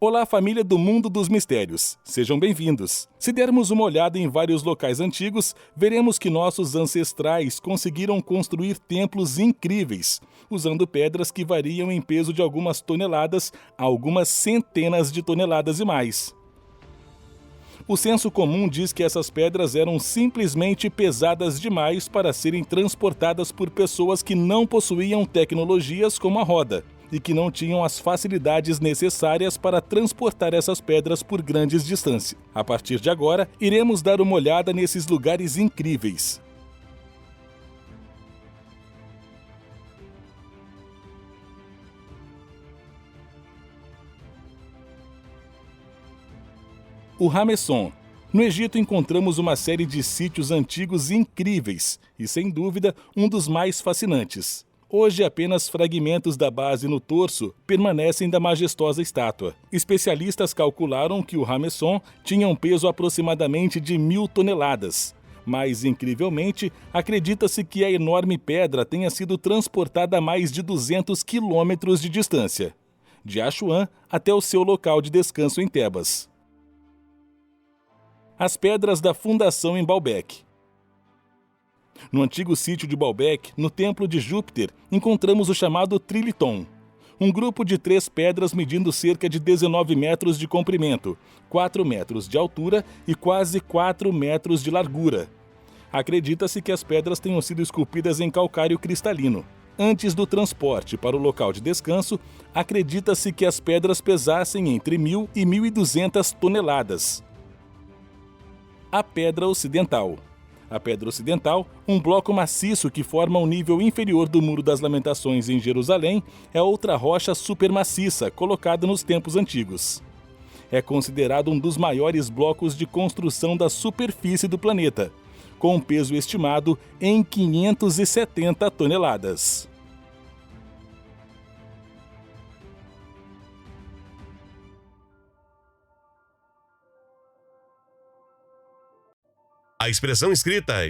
Olá, família do Mundo dos Mistérios. Sejam bem-vindos. Se dermos uma olhada em vários locais antigos, veremos que nossos ancestrais conseguiram construir templos incríveis, usando pedras que variam em peso de algumas toneladas a algumas centenas de toneladas e mais. O senso comum diz que essas pedras eram simplesmente pesadas demais para serem transportadas por pessoas que não possuíam tecnologias como a roda e que não tinham as facilidades necessárias para transportar essas pedras por grandes distâncias. A partir de agora, iremos dar uma olhada nesses lugares incríveis. O Ramesson. No Egito encontramos uma série de sítios antigos incríveis e, sem dúvida, um dos mais fascinantes. Hoje, apenas fragmentos da base no torso permanecem da majestosa estátua. Especialistas calcularam que o Ramesson tinha um peso aproximadamente de 1.000 toneladas. Mas, incrivelmente, acredita-se que a enorme pedra tenha sido transportada a mais de 200 quilômetros de distância, de Assuã até o seu local de descanso em Tebas. As pedras da fundação em Baalbek. No antigo sítio de Baalbek, no templo de Júpiter, encontramos o chamado Triliton, um grupo de 3 pedras medindo cerca de 19 metros de comprimento, 4 metros de altura e quase 4 metros de largura. Acredita-se que as pedras tenham sido esculpidas em calcário cristalino. Antes do transporte para o local de descanso, acredita-se que as pedras pesassem entre 1.000 e 1.200 toneladas. A Pedra Ocidental. A Pedra Ocidental, um bloco maciço que forma o nível inferior do Muro das Lamentações em Jerusalém, é outra rocha supermaciça colocada nos tempos antigos. É considerado um dos maiores blocos de construção da superfície do planeta, com um peso estimado em 570 toneladas. A expressão escrita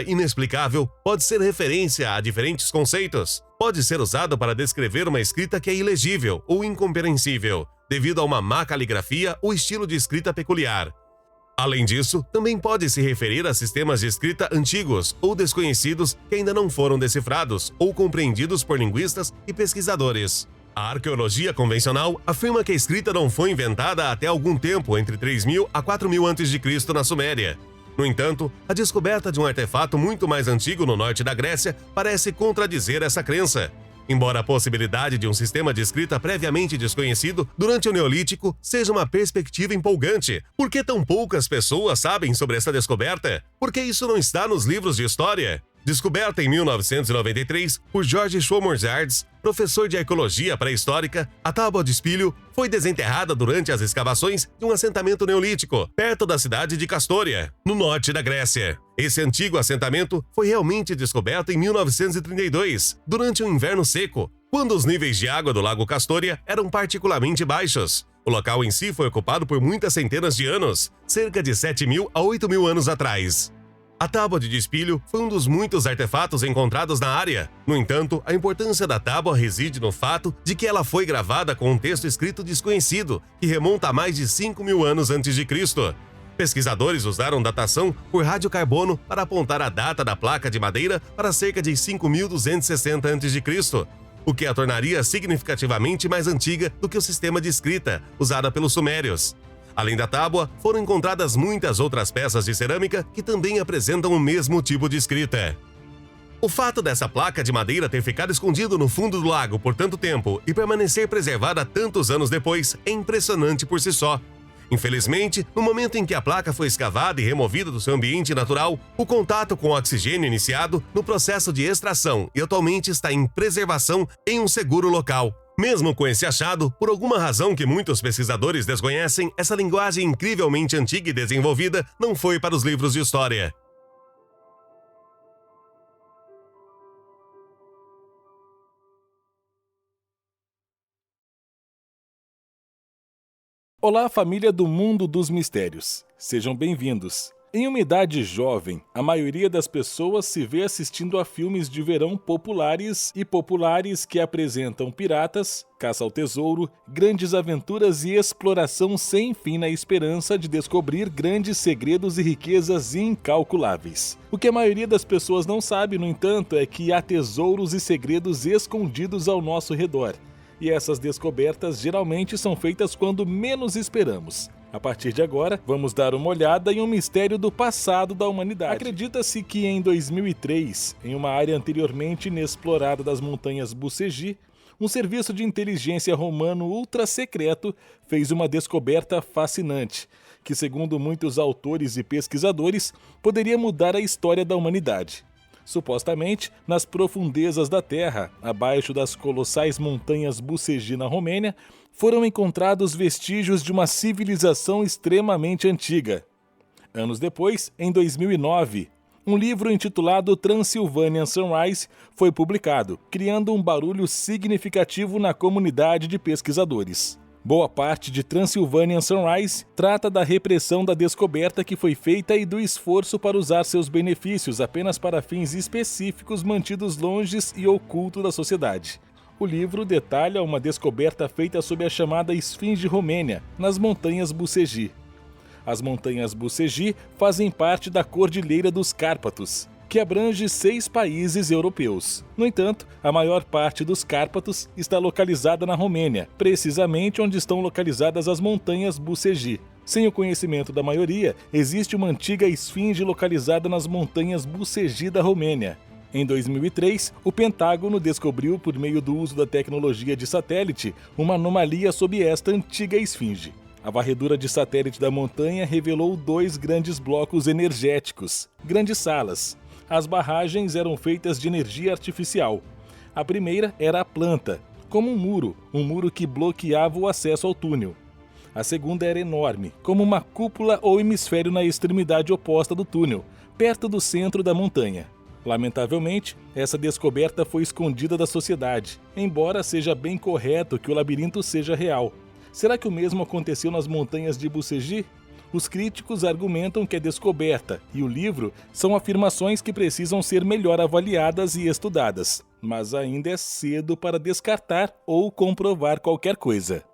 inexplicável, pode ser referência a diferentes conceitos. Pode ser usado para descrever uma escrita que é ilegível ou incompreensível, devido a uma má caligrafia ou estilo de escrita peculiar. Além disso, também pode se referir a sistemas de escrita antigos ou desconhecidos que ainda não foram decifrados ou compreendidos por linguistas e pesquisadores. A arqueologia convencional afirma que a escrita não foi inventada até algum tempo entre 3.000 a 4.000 a.C. na Suméria. No entanto, a descoberta de um artefato muito mais antigo no norte da Grécia parece contradizer essa crença. Embora a possibilidade de um sistema de escrita previamente desconhecido durante o Neolítico seja uma perspectiva empolgante, por que tão poucas pessoas sabem sobre essa descoberta? Por que isso não está nos livros de história? Descoberta em 1993 por George Schomburgk, professor de arqueologia pré-histórica, a tábua de espilho foi desenterrada durante as escavações de um assentamento neolítico, perto da cidade de Castória, no norte da Grécia. Esse antigo assentamento foi realmente descoberto em 1932, durante um inverno seco, quando os níveis de água do lago Castória eram particularmente baixos. O local em si foi ocupado por muitas centenas de anos, cerca de 7.000 a 8.000 anos atrás. A tábua de despilho foi um dos muitos artefatos encontrados na área. No entanto, a importância da tábua reside no fato de que ela foi gravada com um texto escrito desconhecido, que remonta a mais de 5.000 anos antes de Cristo. Pesquisadores usaram datação por radiocarbono para apontar a data da placa de madeira para cerca de 5.260 a.C., o que a tornaria significativamente mais antiga do que o sistema de escrita usado pelos sumérios. Além da tábua, foram encontradas muitas outras peças de cerâmica que também apresentam o mesmo tipo de escrita. O fato dessa placa de madeira ter ficado escondido no fundo do lago por tanto tempo e permanecer preservada tantos anos depois é impressionante por si só. Infelizmente, no momento em que a placa foi escavada e removida do seu ambiente natural, o contato com o oxigênio iniciado no processo de extração e atualmente está em preservação em um seguro local. Mesmo com esse achado, por alguma razão que muitos pesquisadores desconhecem, essa linguagem incrivelmente antiga e desenvolvida não foi para os livros de história. Olá, família do Mundo dos Mistérios. Sejam bem-vindos. Em uma idade jovem, a maioria das pessoas se vê assistindo a filmes de verão populares que apresentam piratas, caça ao tesouro, grandes aventuras e exploração sem fim na esperança de descobrir grandes segredos e riquezas incalculáveis. O que a maioria das pessoas não sabe, no entanto, é que há tesouros e segredos escondidos ao nosso redor. E essas descobertas geralmente são feitas quando menos esperamos. A partir de agora, vamos dar uma olhada em um mistério do passado da humanidade. Acredita-se que em 2003, em uma área anteriormente inexplorada das montanhas Bucegi, um serviço de inteligência romano ultra-secreto fez uma descoberta fascinante, que, segundo muitos autores e pesquisadores, poderia mudar a história da humanidade. Supostamente, nas profundezas da Terra, abaixo das colossais montanhas Bucegi na Romênia, foram encontrados vestígios de uma civilização extremamente antiga. Anos depois, em 2009, um livro intitulado Transylvanian Sunrise foi publicado, criando um barulho significativo na comunidade de pesquisadores. Boa parte de Transylvanian Sunrise trata da repressão da descoberta que foi feita e do esforço para usar seus benefícios apenas para fins específicos mantidos longes e ocultos da sociedade. O livro detalha uma descoberta feita sob a chamada Esfinge Romênia, nas montanhas Bucegi. As montanhas Bucegi fazem parte da Cordilheira dos Cárpatos, que abrange 6 países europeus. No entanto, a maior parte dos Cárpatos está localizada na Romênia, precisamente onde estão localizadas as montanhas Bucegi. Sem o conhecimento da maioria, existe uma antiga esfinge localizada nas montanhas Bucegi da Romênia. Em 2003, o Pentágono descobriu, por meio do uso da tecnologia de satélite, uma anomalia sob esta antiga esfinge. A varredura de satélite da montanha revelou 2 grandes blocos energéticos, grandes salas. As barragens eram feitas de energia artificial. A primeira era a planta, como um muro que bloqueava o acesso ao túnel. A segunda era enorme, como uma cúpula ou hemisfério na extremidade oposta do túnel, perto do centro da montanha. Lamentavelmente, essa descoberta foi escondida da sociedade, embora seja bem correto que o labirinto seja real. Será que o mesmo aconteceu nas montanhas de Bucegi? Os críticos argumentam que a descoberta e o livro são afirmações que precisam ser melhor avaliadas e estudadas, mas ainda é cedo para descartar ou comprovar qualquer coisa.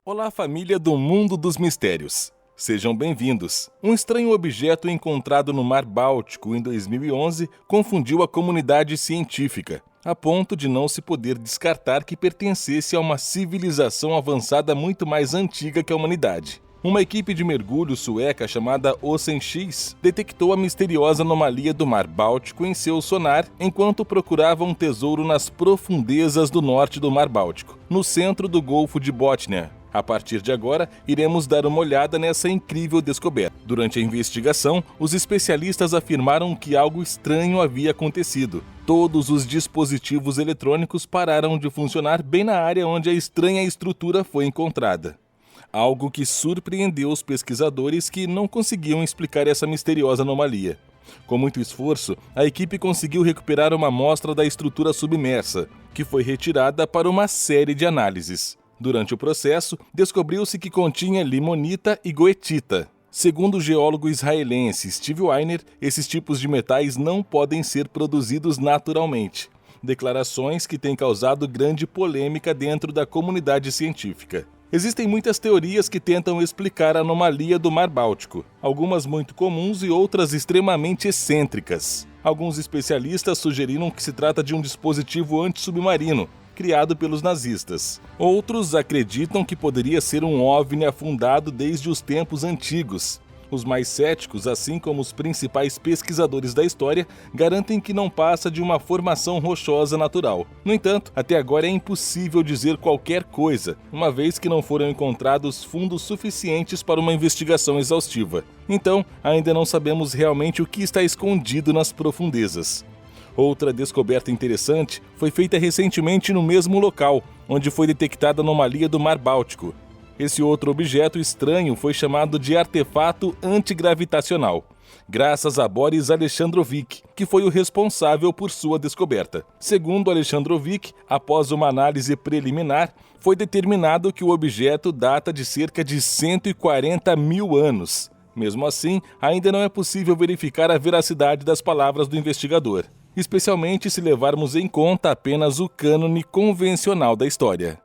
Olá, família do Mundo dos Mistérios. Sejam bem-vindos. Um estranho objeto encontrado no Mar Báltico em 2011 confundiu a comunidade científica, a ponto de não se poder descartar que pertencesse a uma civilização avançada muito mais antiga que a humanidade. Uma equipe de mergulho sueca chamada Ocean X detectou a misteriosa anomalia do Mar Báltico em seu sonar enquanto procurava um tesouro nas profundezas do norte do Mar Báltico, no centro do Golfo de Botnia. A partir de agora, iremos dar uma olhada nessa incrível descoberta. Durante a investigação, os especialistas afirmaram que algo estranho havia acontecido. Todos os dispositivos eletrônicos pararam de funcionar bem na área onde a estranha estrutura foi encontrada. Algo que surpreendeu os pesquisadores que não conseguiam explicar essa misteriosa anomalia. Com muito esforço, a equipe conseguiu recuperar uma amostra da estrutura submersa, que foi retirada para uma série de análises. Durante o processo, descobriu-se que continha limonita e goetita. Segundo o geólogo israelense Steve Weiner, esses tipos de metais não podem ser produzidos naturalmente. Declarações que têm causado grande polêmica dentro da comunidade científica. Existem muitas teorias que tentam explicar a anomalia do Mar Báltico, algumas muito comuns e outras extremamente excêntricas. Alguns especialistas sugeriram que se trata de um dispositivo antissubmarino, criado pelos nazistas. Outros acreditam que poderia ser um OVNI afundado desde os tempos antigos. Os mais céticos, assim como os principais pesquisadores da história, garantem que não passa de uma formação rochosa natural. No entanto, até agora é impossível dizer qualquer coisa, uma vez que não foram encontrados fundos suficientes para uma investigação exaustiva. Então, ainda não sabemos realmente o que está escondido nas profundezas. Outra descoberta interessante foi feita recentemente no mesmo local, onde foi detectada a anomalia do Mar Báltico. Esse outro objeto estranho foi chamado de artefato antigravitacional. graças a Boris Alexandrovich, que foi o responsável por sua descoberta. Segundo Alexandrovich, após uma análise preliminar, foi determinado que o objeto data de cerca de 140 mil anos. Mesmo assim, ainda não é possível verificar a veracidade das palavras do investigador, especialmente se levarmos em conta apenas o cânone convencional da história.